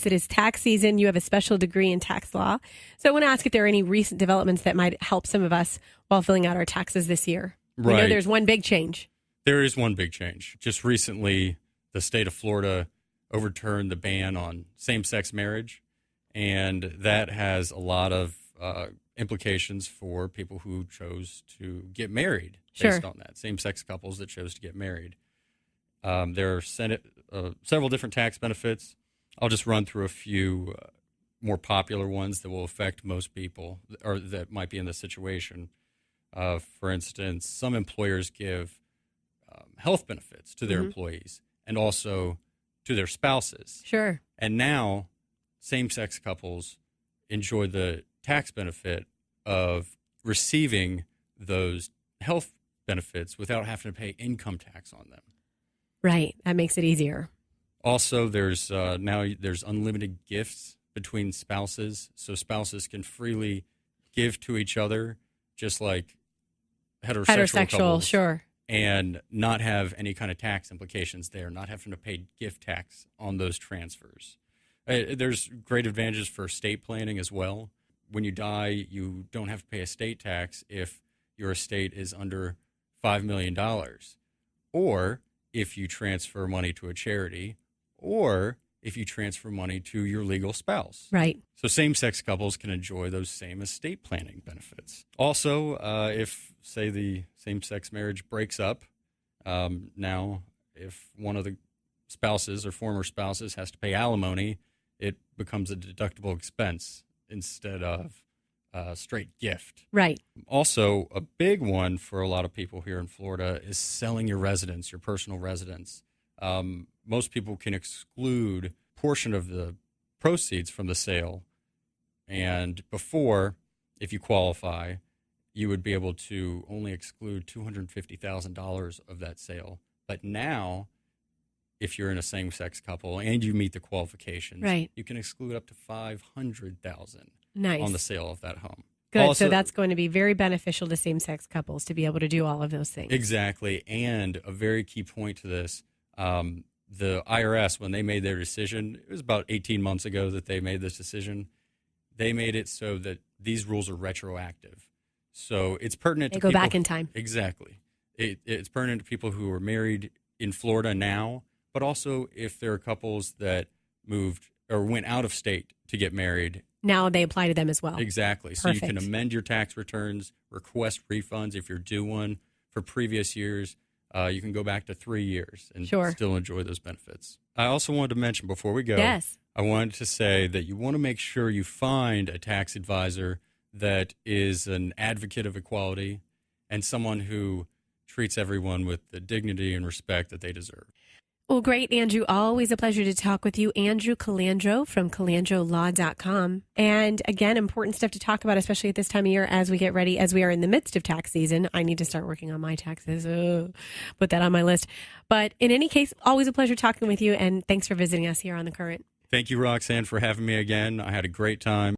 It is tax season. You have a special degree in tax law. So I want to ask if there are any recent developments that might help some of us while filling out our taxes this year. Right. We know there's one big change. There is one big change. Just recently, the state of Florida overturned the ban on same-sex marriage, and that has a lot of implications for people who chose to get married based on that, same-sex couples that chose to get married. There are several different tax benefits. I'll just run through a few more popular ones that will affect most people or that might be in this situation. For instance, some employers give health benefits to their employees and also to their spouses. Sure. And now same-sex couples enjoy the tax benefit of receiving those health benefits without having to pay income tax on them. Right. That makes it easier. Also, there's unlimited gifts between spouses, so spouses can freely give to each other, just like heterosexual couples, sure, and not have any kind of tax implications there, not having to pay gift tax on those transfers. There's great advantages for estate planning as well. When you die, you don't have to pay estate tax if your estate is under $5 million, or if you transfer money to a charity, or if you transfer money to your legal spouse. Right. So same-sex couples can enjoy those same estate planning benefits. Also, if, say, the same-sex marriage breaks up, now if one of the spouses or former spouses has to pay alimony, it becomes a deductible expense instead of a straight gift. Right. Also, a big one for a lot of people here in Florida is selling your residence, your personal residence. Most people can exclude a portion of the proceeds from the sale. And before, if you qualify, you would be able to only exclude $250,000 of that sale. But now, if you're in a same-sex couple and you meet the qualifications, right, you can exclude up to $500,000 nice. On the sale of that home. Good. Also, so that's going to be very beneficial to same-sex couples to be able to do all of those things. Exactly. And a very key point to this, the IRS, when they made their decision, it was about 18 months ago that they made this decision. They made it so that these rules are retroactive. So it's pertinent to people. They go back in time. Exactly. It's pertinent to people who are married in Florida now, but also if there are couples that moved or went out of state to get married. Now they apply to them as well. Exactly. Perfect. So you can amend your tax returns, request refunds if you're due one for previous years. You can go back to 3 years and still enjoy those benefits. I also wanted to mention before we go, yes, I wanted to say that you want to make sure you find a tax advisor that is an advocate of equality and someone who treats everyone with the dignity and respect that they deserve. Well, great, Andrew. Always a pleasure to talk with you. Andrew Calandro from CalandroLaw.com. And again, important stuff to talk about, especially at this time of year as we get ready, as we are in the midst of tax season. I need to start working on my taxes. Put that on my list. But in any case, always a pleasure talking with you. And thanks for visiting us here on The Current. Thank you, Roxanne, for having me again. I had a great time.